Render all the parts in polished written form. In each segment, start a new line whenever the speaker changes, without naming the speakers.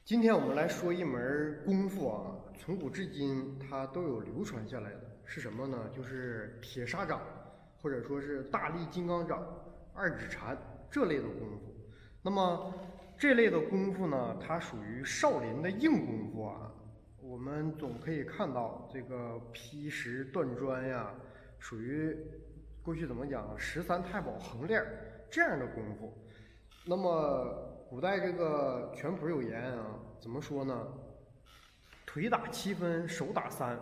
今天我们来说一门功夫啊，从古至今它都有流传下来的，是什么呢？就是铁砂掌，或者说是大力金刚掌、二指禅这类的功夫。那么这类的功夫呢，它属于少林的硬功夫啊。我们总可以看到这个劈石断砖呀，属于过去怎么讲13太保横练这样的功夫。那么古代这个拳谱有言啊，怎么说呢？腿打7分，手打3，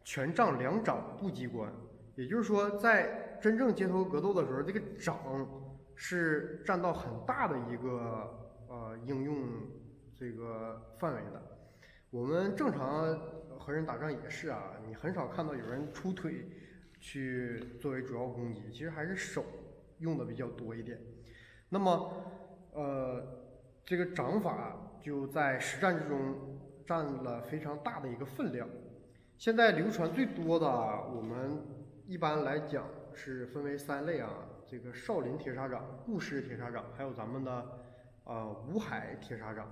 拳仗2掌不机关。也就是说，在真正街头格斗的时候，这个掌是占到很大的一个应用这个范围的。我们正常和人打仗也是啊，你很少看到有人出腿去作为主要攻击，其实还是手用的比较多一点。那么，这个掌法就在实战之中占了非常大的一个分量。现在流传最多的，我们一般来讲是分为3类啊，这个少林铁砂掌、顾氏铁砂掌，还有咱们的吴海铁砂掌。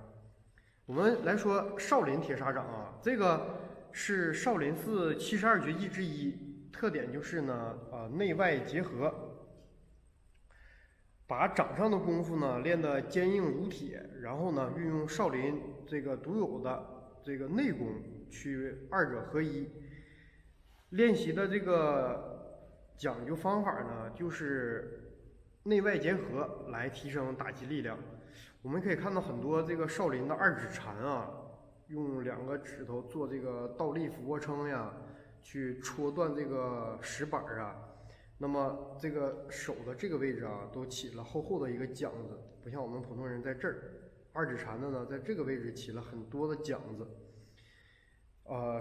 我们来说少林铁砂掌啊，这个是少林寺72绝技之一，特点就是呢，内外结合。把掌上的功夫呢练得坚硬如铁，然后呢运用少林这个独有的这个内功去二者合一。练习的这个讲究方法呢，就是内外结合来提升打击力量。我们可以看到很多这个少林的二指禅啊，用2个指头做这个倒立俯卧撑呀，去戳断这个石板啊。那么这个手的这个位置啊，都起了厚厚的一个茧子，不像我们普通人在这儿。二指禅的呢，在这个位置起了很多的茧子。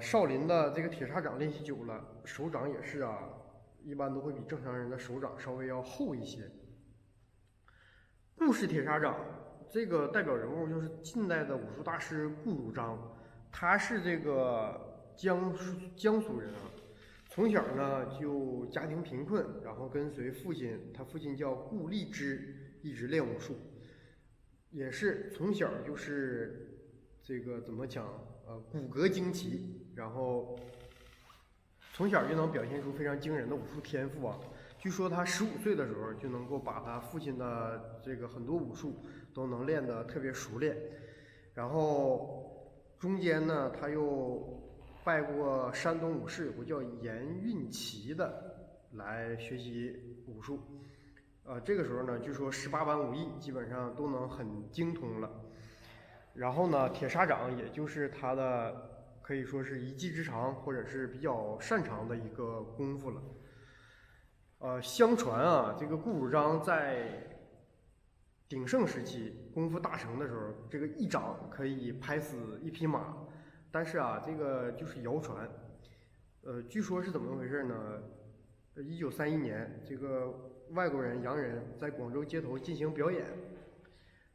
少林的这个铁砂掌练习久了，手掌也是啊，一般都会比正常人的手掌稍微要厚一些。顾氏铁砂掌这个代表人物就是近代的武术大师顾汝章，他是这个江苏人啊。从小呢就家庭贫困，然后跟随父亲，他父亲叫顾立之，一直练武术，也是从小就是这个怎么讲骨骼惊奇，然后从小就能表现出非常惊人的武术天赋啊。据说他15岁的时候就能够把他父亲的这个很多武术都能练得特别熟练，然后中间呢他又拜过山东武士，有个叫严运齐的来学习武术。这个时候呢，据说18般武艺基本上都能很精通了。然后呢，铁砂掌也就是他的可以说是一技之长，或者是比较擅长的一个功夫了。相传啊，这个顾汝章在鼎盛时期功夫大成的时候，这个一掌可以拍死1匹马。但是啊，这个就是谣传。据说是怎么回事呢？1931年，这个外国人洋人在广州街头进行表演，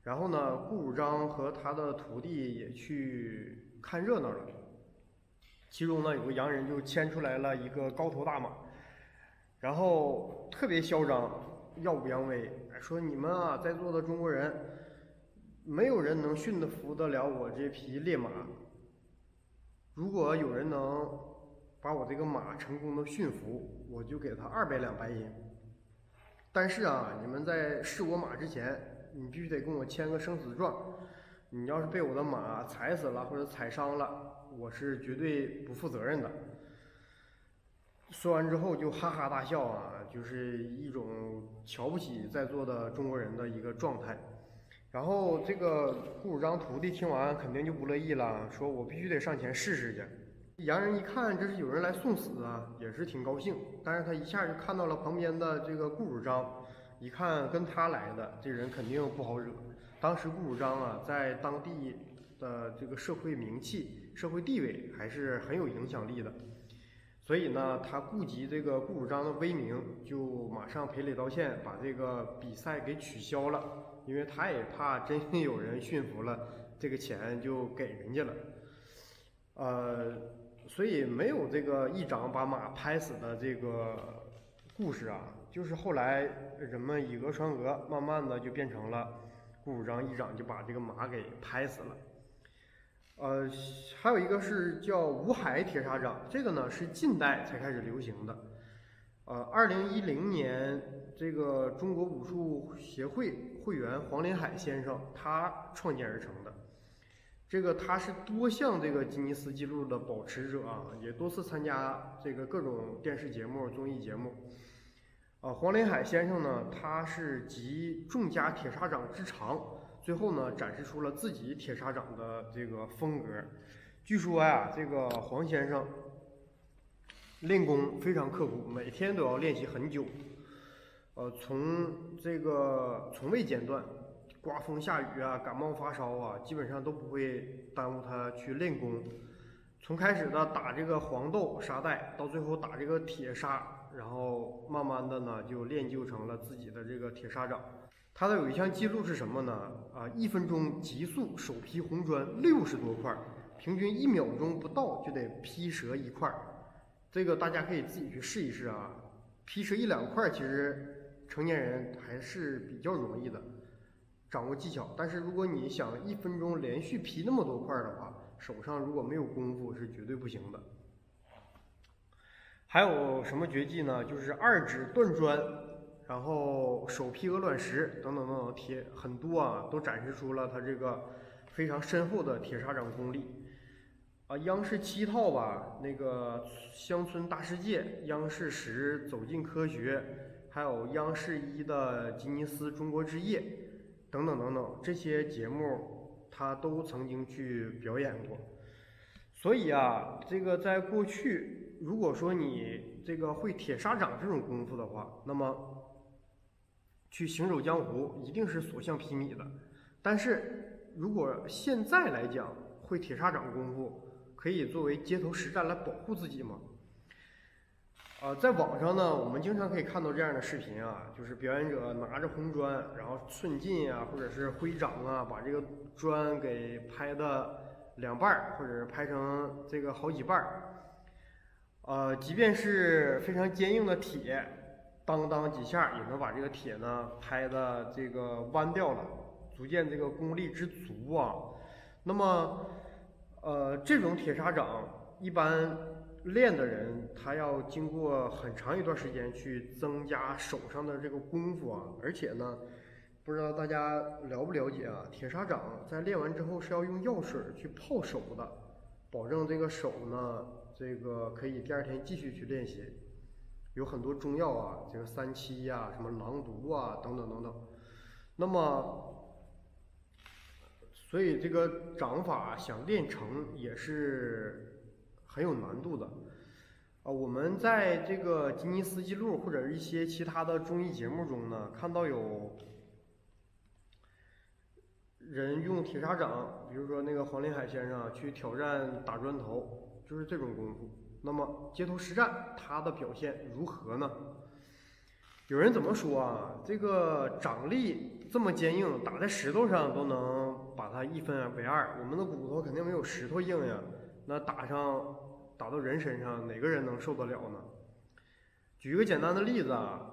然后呢，顾汝章和他的徒弟也去看热闹了。其中呢，有个洋人就牵出来了一个高头大马，然后特别嚣张，耀武扬威，说你们啊，在座的中国人，没有人能驯得服得了我这匹烈马。如果有人能把我这个马成功的驯服，我就给他200两白银。但是啊，你们在试我马之前，你必须得跟我签个生死状。你要是被我的马踩死了或者踩伤了，我是绝对不负责任的。说完之后就哈哈大笑啊，就是一种瞧不起在座的中国人的一个状态。然后这个顾汝章徒弟听完肯定就不乐意了，说我必须得上前试试去。洋人一看这是有人来送死啊，也是挺高兴，但是他一下就看到了旁边的这个顾汝章，一看跟他来的这人肯定不好惹。当时顾汝章啊，在当地的这个社会名气、社会地位还是很有影响力的，所以呢，他顾及这个顾汝章的威名，就马上赔礼道歉，把这个比赛给取消了。因为他也怕真有人驯服了，这个钱就给人家了。所以没有这个一掌把马拍死的这个故事啊，就是后来人们以讹传讹，慢慢的就变成了顾汝章一掌就把这个马给拍死了。呃，还有一个是叫吴海铁砂掌，这个呢是近代才开始流行的。2010年，这个中国武术协会会员黄林海先生他创建而成的。这个他是多项这个吉尼斯纪录的保持者啊，也多次参加这个各种电视节目、综艺节目。黄林海先生呢，他是集众家铁砂掌之长，最后呢展示出了自己铁砂掌的这个风格。据说呀，这个黄先生练功非常刻苦，每天都要练习很久。从未间断，刮风下雨啊，感冒发烧啊，基本上都不会耽误他去练功。从开始的打这个黄豆沙袋，到最后打这个铁砂，然后慢慢的呢就练就成了自己的这个铁砂掌。他的有一项记录是什么呢？1分钟急速手劈红砖60多块，平均1秒钟不到就得劈折1块。这个大家可以自己去试一试啊，劈折1、2块，其实成年人还是比较容易的，掌握技巧。但是如果你想1分钟连续劈那么多块的话，手上如果没有功夫是绝对不行的。还有什么绝技呢？就是2指断砖，然后手劈鹅卵石等等等等，铁很多啊，都展示出了他这个非常深厚的铁砂掌功力。央视7套吧，那个乡村大世界，央视10走进科学，还有央视1的吉尼斯中国之夜等等等等，这些节目他都曾经去表演过。所以啊，这个在过去，如果说你这个会铁砂掌这种功夫的话，那么去行走江湖一定是所向披靡的。但是如果现在来讲，会铁砂掌功夫可以作为街头实战来保护自己吗？在网上呢，我们经常可以看到这样的视频啊，就是表演者拿着红砖，然后寸劲啊，或者是挥掌啊，把这个砖给拍的2半，或者是拍成这个好几半。即便是非常坚硬的铁，当当几下也能把这个铁呢拍的这个弯掉了，足见这个功力之足啊。那么这种铁砂掌一般练的人，他要经过很长一段时间去增加手上的这个功夫啊。而且呢，不知道大家了不了解啊，铁砂掌在练完之后是要用药水去泡手的，保证这个手呢，这个可以第2天继续去练习。有很多中药啊，这个3七呀、什么狼毒啊等等等等。那么所以这个掌法想练成也是很有难度的。我们在这个吉尼斯纪录或者一些其他的综艺节目中呢，看到有人用铁砂掌，比如说那个黄林海先生去挑战打砖头，就是这种功夫。那么街头实战他的表现如何呢？有人怎么说啊？这个掌力这么坚硬，打在石头上都能把它1分为2。我们的骨头肯定没有石头硬呀，那打到人身上，哪个人能受得了呢？举一个简单的例子啊，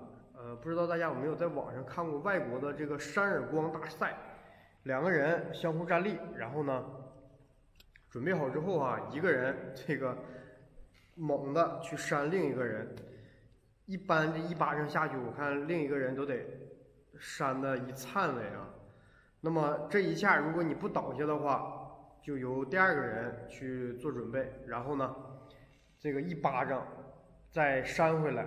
不知道大家有没有在网上看过外国的这个扇耳光大赛，2个人相互站立，然后呢，准备好之后啊，一个人这个猛的去扇另一个人。一般这1巴掌下去，我看另一个人都得扇的一颤巍啊。那么这一下，如果你不倒下的话，就由第2个人去做准备，然后呢，这个1巴掌再扇回来。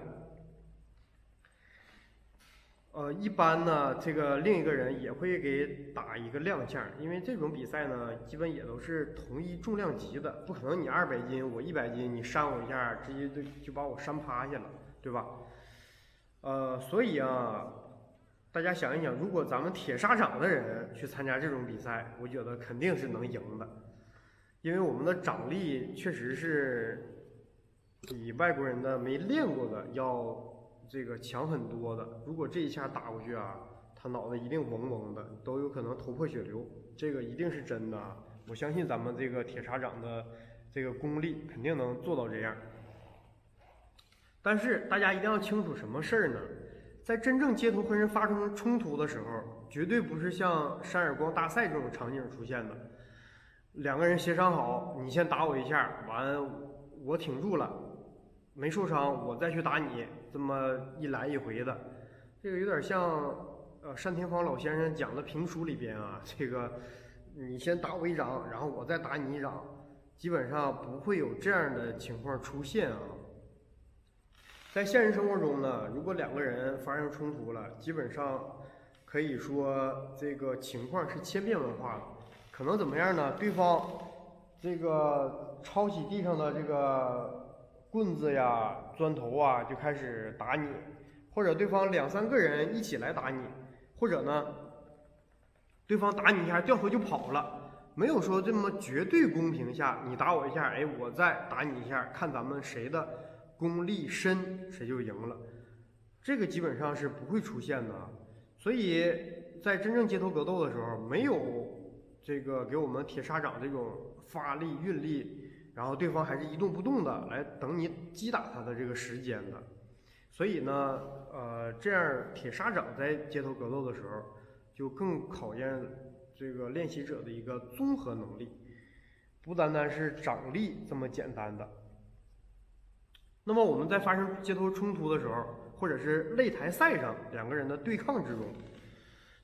一般呢，这个另一个人也会给打一个踉跄，因为这种比赛呢，基本也都是同一重量级的，不可能你200斤，我100斤，你扇我一下，直接就把我扇趴下了。对吧？所以啊，大家想一想，如果咱们铁砂掌的人去参加这种比赛，我觉得肯定是能赢的，因为我们的掌力确实是比外国人的没练过的要这个强很多的。如果这一下打过去啊，他脑袋一定嗡嗡的，都有可能头破血流，这个一定是真的啊。我相信咱们这个铁砂掌的这个功力肯定能做到这样。但是大家一定要清楚什么事儿呢？在真正街头和人发生冲突的时候，绝对不是像扇耳光大赛这种场景出现的。两个人协商好，你先打我一下，完我挺住了，没受伤，我再去打你，这么一来一回的，这个有点像单田芳老先生讲的评书里边啊，这个你先打我一掌，然后我再打你一掌，基本上不会有这样的情况出现啊。在现实生活中呢，如果两个人发生冲突了，基本上可以说这个情况是千变万化的。可能怎么样呢？对方这个抄起地上的这个棍子呀、砖头啊，就开始打你，或者对方2、3个人一起来打你，或者呢，对方打你一下掉头就跑了，没有说这么绝对公平下，你打我一下，哎，我再打你一下，看咱们谁的功力深，谁就赢了。这个基本上是不会出现的，所以在真正街头格斗的时候，没有这个给我们铁砂掌这种发力运力，然后对方还是一动不动的来等你击打他的这个时间的。所以呢，这样铁砂掌在街头格斗的时候，就更考验这个练习者的一个综合能力，不单单是掌力这么简单的。那么我们在发生街头冲突的时候，或者是擂台赛上两个人的对抗之中，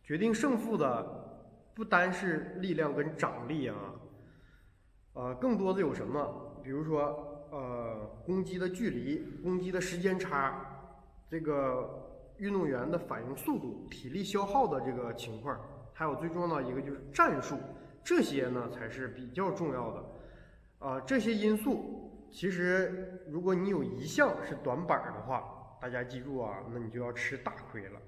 决定胜负的不单是力量跟掌力啊，更多的有什么？比如说，攻击的距离、攻击的时间差，这个运动员的反应速度、体力消耗的这个情况，还有最重要的一个就是战术，这些呢才是比较重要的。这些因素，其实如果你有一项是短板的话，大家记住啊，那你就要吃大亏了。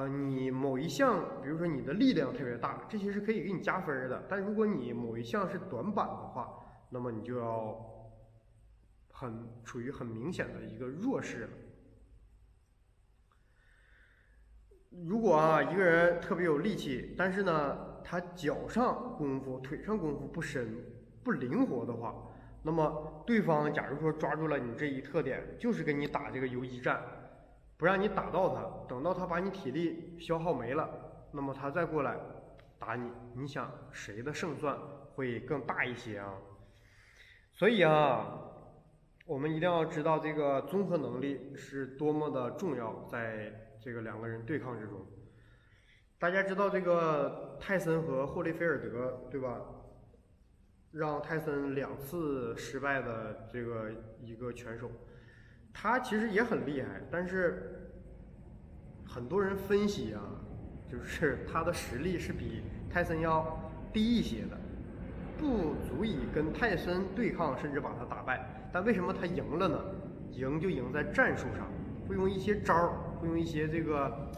你某一项，比如说你的力量特别大，这些是可以给你加分的。但如果你某一项是短板的话，那么你就要处于很明显的一个弱势了。如果一个人特别有力气，但是呢他脚上功夫、腿上功夫不深、不灵活的话，那么对方假如说抓住了你这一特点，就是跟你打这个游击战。不让你打到他，等到他把你体力消耗没了，那么他再过来打你，你想谁的胜算会更大一些啊？所以啊，我们一定要知道这个综合能力是多么的重要，在这个两个人对抗之中。大家知道这个泰森和霍利菲尔德，对吧？让泰森2次失败的这个一个拳手。他其实也很厉害，但是很多人分析啊，就是他的实力是比泰森要低一些的，不足以跟泰森对抗，甚至把他打败。但为什么他赢了呢？赢就赢在战术上，会用一些招儿，会用一些这个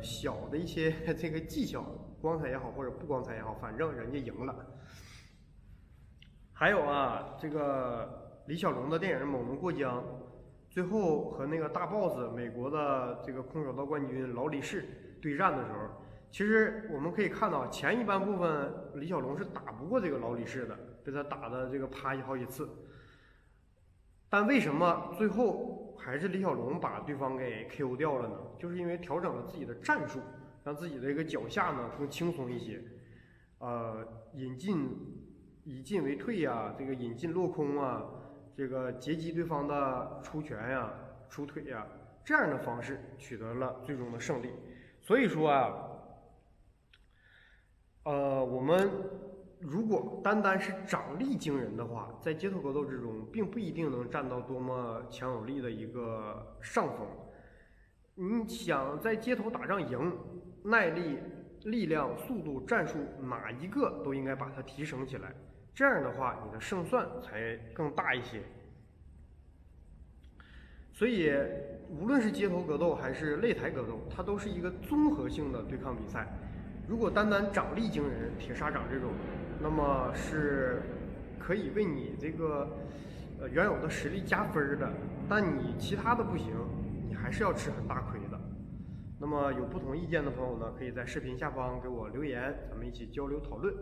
小的一些这个技巧，光彩也好或者不光彩也好，反正人家赢了。还有啊，这个李小龙的电影《猛龙过江》，最后和那个大 boss 美国的这个空手道冠军劳力士对战的时候，其实我们可以看到前一半部分李小龙是打不过这个劳力士的，被他打的这个趴下好几次。但为什么最后还是李小龙把对方给 KO 掉了呢？就是因为调整了自己的战术，让自己的一个脚下呢更轻松一些，以进为退呀，这个引进落空啊。这个截击对方的出拳呀、出腿呀，这样的方式取得了最终的胜利。所以说啊，我们如果单单是掌力惊人的话，在街头格斗之中，并不一定能占到多么强有力的一个上风。你想在街头打仗赢，耐力、力量、速度、战术哪一个都应该把它提升起来。这样的话，你的胜算才更大一些。所以，无论是街头格斗还是擂台格斗，它都是一个综合性的对抗比赛。如果单单掌力惊人、铁砂掌这种，那么是可以为你这个原有的实力加分的。但你其他的不行，你还是要吃很大亏的。那么有不同意见的朋友呢，可以在视频下方给我留言，咱们一起交流讨论。